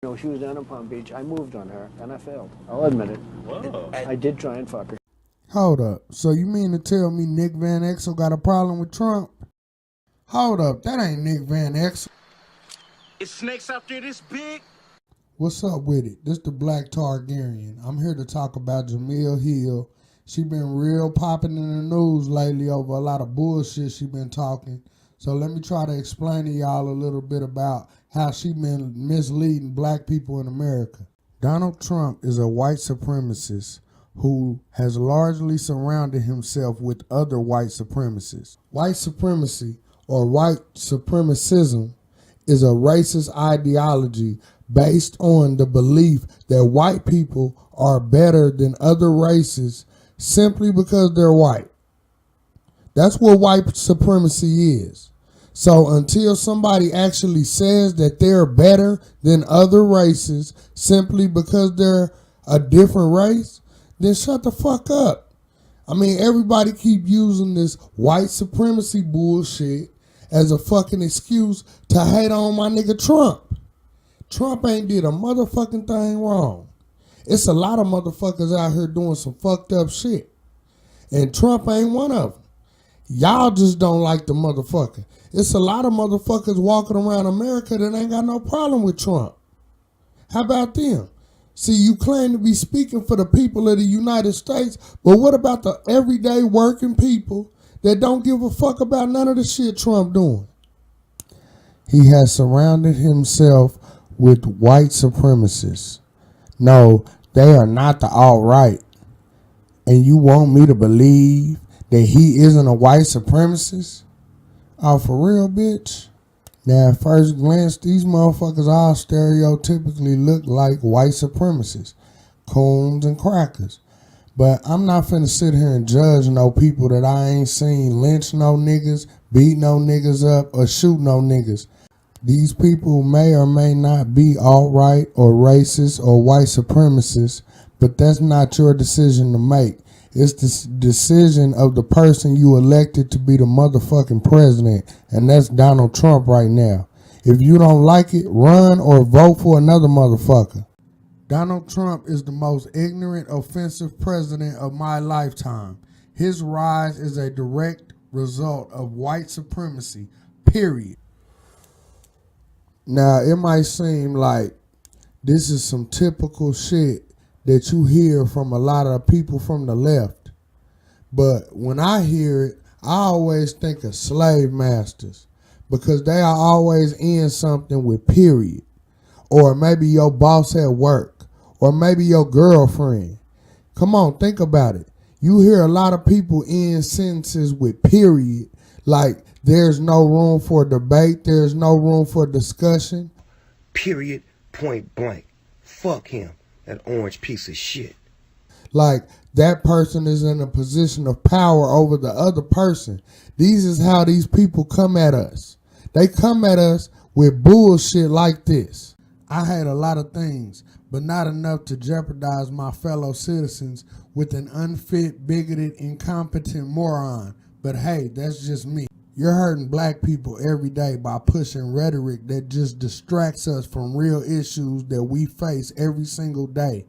You know, she was down in Palm Beach. I moved on her, and I failed. I'll admit it. Whoa. I did try and fuck her. Hold up. So you mean to tell me Nick Van Exel got a problem with Trump? Hold up. That ain't Nick Van Exel. Is snakes out there this big? What's up with it? This the Black Targaryen. I'm here to talk about Jemele Hill. She been real popping in the news lately over a lot of bullshit she been talking. So let me try to explain to y'all a little bit about how she been misleading black people in America. Donald Trump is a white supremacist who has largely surrounded himself with other white supremacists. White supremacy, or white supremacism, is a racist ideology based on the belief that white people are better than other races simply because they're white. That's what white supremacy is. So until somebody actually says that they're better than other races simply because they're a different race, then shut the fuck up. I mean, everybody keep using this white supremacy bullshit as a fucking excuse to hate on my nigga Trump. Trump ain't did a motherfucking thing wrong. It's a lot of motherfuckers out here doing some fucked up shit. And Trump ain't one of them. Y'all just don't like the motherfucker. It's a lot of motherfuckers walking around America that ain't got no problem with Trump. How about them? See, you claim to be speaking for the people of the United States, but what about the everyday working people that don't give a fuck about none of the shit Trump doing? He has surrounded himself with white supremacists. No, they are not the alt-right. And you want me to believe that he isn't a white supremacist? Oh, for real, bitch? Now, at first glance, these motherfuckers all stereotypically look like white supremacists, coons and crackers. But I'm not finna sit here and judge no people that I ain't seen lynch no niggas, beat no niggas up, or shoot no niggas. These people may or may not be alt-right or racist or white supremacists, but that's not your decision to make. It's the decision of the person you elected to be the motherfucking president, and that's Donald Trump right now. If you don't like it, run or vote for another motherfucker. Donald Trump is the most ignorant, offensive president of my lifetime. His rise is a direct result of white supremacy, period. Now, it might seem like this is some typical shit that you hear from a lot of people from the left. But when I hear it, I always think of slave masters because they are always in something with period. Or maybe your boss at work. Or maybe your girlfriend. Come on, think about it. You hear a lot of people in sentences with period, like there's no room for debate, there's no room for discussion. Period, point blank. Fuck him, that orange piece of shit. Like that person is in a position of power over the other person. These is how these people come at us. They come at us with bullshit like this. I hate a lot of things, but not enough to jeopardize my fellow citizens with an unfit, bigoted, incompetent moron. But hey, that's just me. You're hurting black people every day by pushing rhetoric that just distracts us from real issues that we face every single day.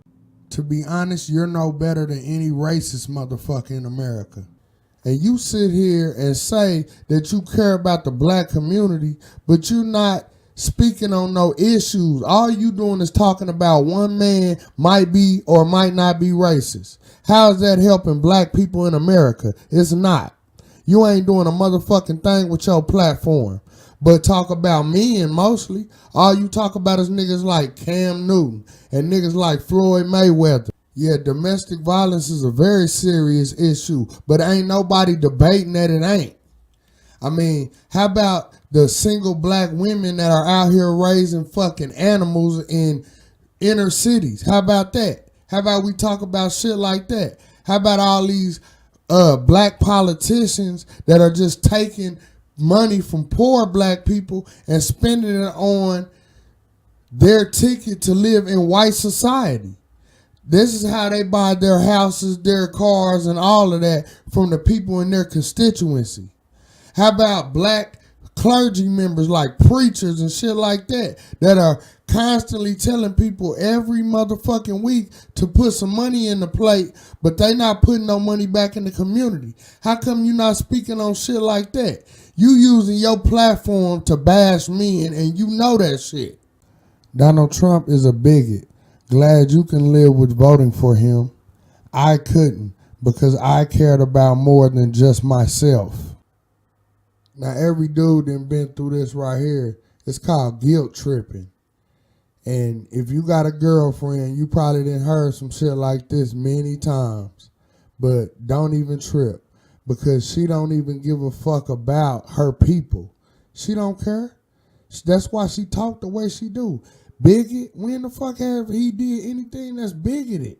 To be honest, you're no better than any racist motherfucker in America. And you sit here and say that you care about the black community, but you're not speaking on no issues. All you doing is talking about one man might be or might not be racist. How is that helping black people in America? It's not. You ain't doing a motherfucking thing with your platform. But talk about men mostly. All you talk about is niggas like Cam Newton and niggas like Floyd Mayweather. Yeah, domestic violence is a very serious issue, but ain't nobody debating that it ain't. I mean, how about the single black women that are out here raising fucking animals in inner cities? How about that? How about we talk about shit like that? How about all these black politicians that are just taking money from poor black people and spending it on their ticket to live in white society? This is how they buy their houses, their cars, and all of that from the people in their constituency. How about black clergy members like preachers and shit like that are constantly telling people every motherfucking week to put some money in the plate, but they not putting no money back in the community. How come you not speaking on shit like that? You using your platform to bash men and you know that shit. Donald Trump is a bigot. Glad you can live with voting for him. I couldn't, because I cared about more than just myself. Now every dude done been through this right here. It's called guilt tripping. And if you got a girlfriend, you probably done heard some shit like this many times. But don't even trip, because she don't even give a fuck about her people. She don't care. That's why she talk the way she do. Bigot? When the fuck have he did anything that's bigoted?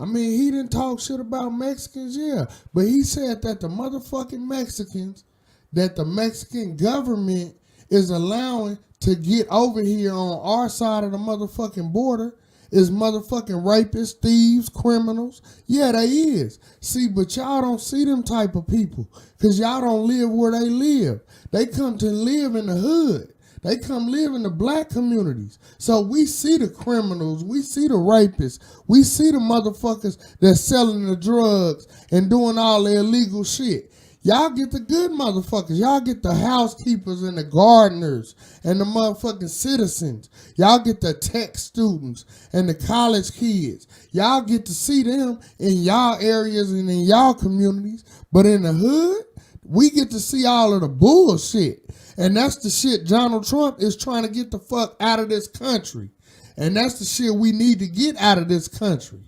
I mean, he didn't talk shit about Mexicans, yeah. But he said that the motherfucking Mexicans, that the Mexican government is allowing to get over here on our side of the motherfucking border is motherfucking rapists, thieves, criminals. Yeah, they is. See, but y'all don't see them type of people, because y'all don't live where they live. They come to live in the hood. They come live in the black communities. So we see the criminals, we see the rapists, we see the motherfuckers that's selling the drugs and doing all the illegal shit. Y'all get the good motherfuckers. Y'all get the housekeepers and the gardeners and the motherfucking citizens. Y'all get the tech students and the college kids. Y'all get to see them in y'all areas and in y'all communities. But in the hood, we get to see all of the bullshit. And that's the shit Donald Trump is trying to get the fuck out of this country. And that's the shit we need to get out of this country.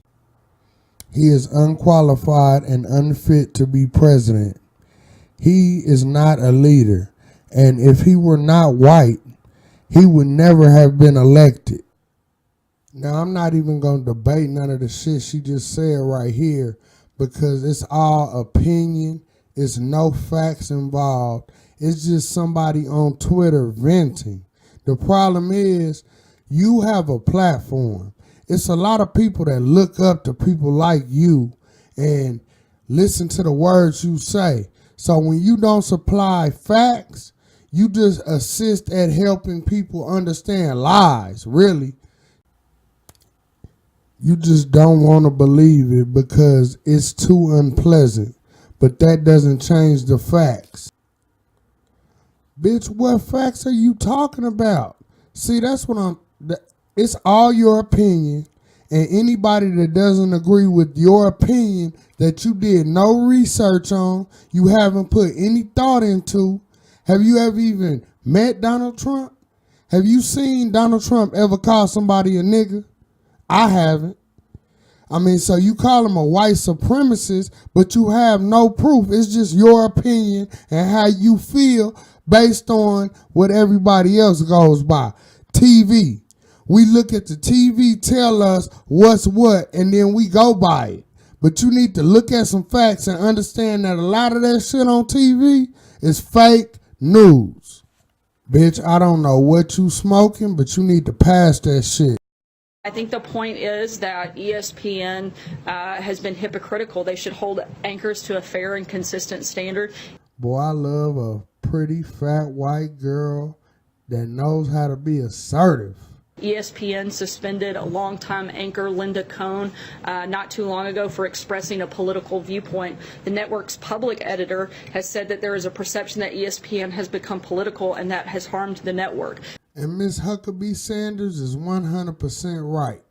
He is unqualified and unfit to be president. He is not a leader. And if he were not white, he would never have been elected. Now, I'm not even going to debate none of the shit she just said right here, because it's all opinion. It's no facts involved. It's just somebody on Twitter venting. The problem is, you have a platform. It's a lot of people that look up to people like you and listen to the words you say. So when you don't supply facts, you just assist at helping people understand lies, really. You just don't want to believe it because it's too unpleasant. But that doesn't change the facts. Bitch, what facts are you talking about? See, that's what it's all your opinion, and anybody that doesn't agree with your opinion that you did no research on, you haven't put any thought into. Have you ever even met Donald Trump? Have you seen Donald Trump ever call somebody a nigga? I haven't. I mean, so you call him a white supremacist, but you have no proof. It's just your opinion and how you feel based on what everybody else goes by. TV. We look at the TV, tell us what's what, and then we go by it. But you need to look at some facts and understand that a lot of that shit on TV is fake news. Bitch, I don't know what you smoking, but you need to pass that shit. I think the point is that ESPN has been hypocritical. They should hold anchors to a fair and consistent standard. Boy, I love a pretty fat white girl that knows how to be assertive. ESPN suspended a longtime anchor Linda Cohn not too long ago for expressing a political viewpoint. The network's public editor has said that there is a perception that ESPN has become political and that has harmed the network. And Ms. Huckabee Sanders is 100% right.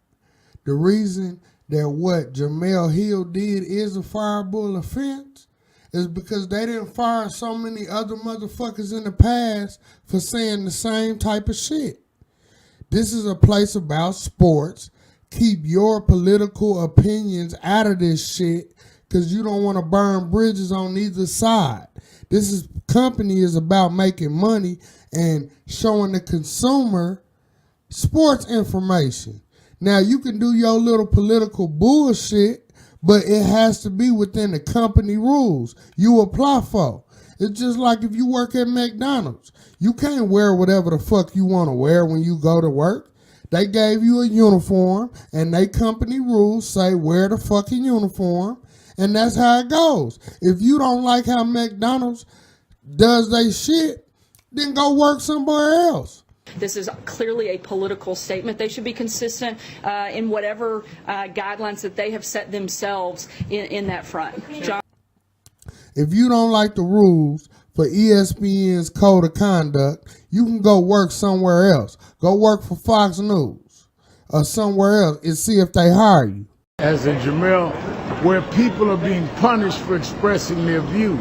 The reason that what Jemele Hill did is a fireable offense is because they didn't fire so many other motherfuckers in the past for saying the same type of shit. This is a place about sports. Keep your political opinions out of this shit because you don't want to burn bridges on either side. This company is about making money and showing the consumer sports information. Now, you can do your little political bullshit, but it has to be within the company rules you apply for. It's just like if you work at McDonald's. You can't wear whatever the fuck you want to wear when you go to work. They gave you a uniform, and they company rules say wear the fucking uniform, and that's how it goes. If you don't like how McDonald's does they shit, then go work somewhere else. This is clearly a political statement. They should be consistent in whatever guidelines that they have set themselves in that front. John? If you don't like the rules for ESPN's code of conduct, you can go work somewhere else. Go work for Fox News or somewhere else and see if they hire you. As in Jemele, where people are being punished for expressing their views.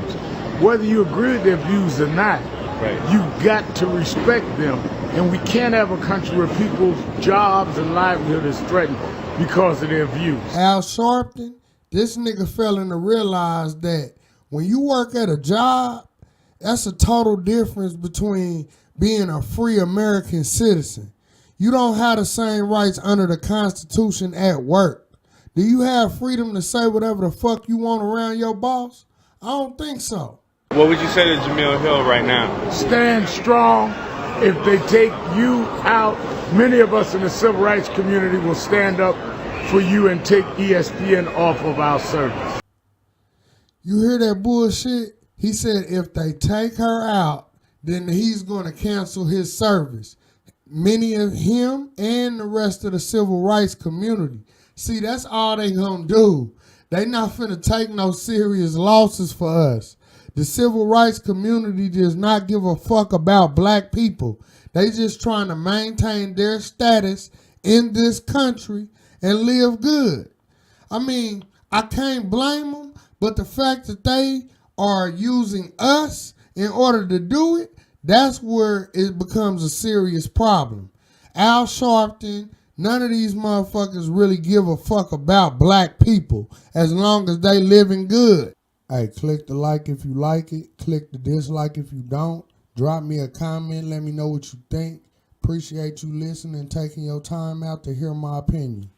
Whether you agree with their views or not, you've got to respect them. And we can't have a country where people's jobs and livelihood is threatened because of their views. Al Sharpton, this nigga failing to realize that when you work at a job, that's a total difference between being a free American citizen. You don't have the same rights under the Constitution at work. Do you have freedom to say whatever the fuck you want around your boss? I don't think so. What would you say to Jemele Hill right now? Stand strong. If they take you out, many of us in the civil rights community will stand up for you and take ESPN off of our service. You hear that bullshit? He said if they take her out, then he's going to cancel his service. Many of him and the rest of the civil rights community. See, that's all they gonna do. They not finna take no serious losses for us. The civil rights community does not give a fuck about black people. They just trying to maintain their status in this country and live good. I mean, I can't blame them, but the fact that they are using us in order to do it, that's where it becomes a serious problem. Al Sharpton, none of these motherfuckers really give a fuck about black people as long as they living good. Hey, click the like if you like it. Click the dislike if you don't. Drop me a comment. Let me know what you think. Appreciate you listening and taking your time out to hear my opinion.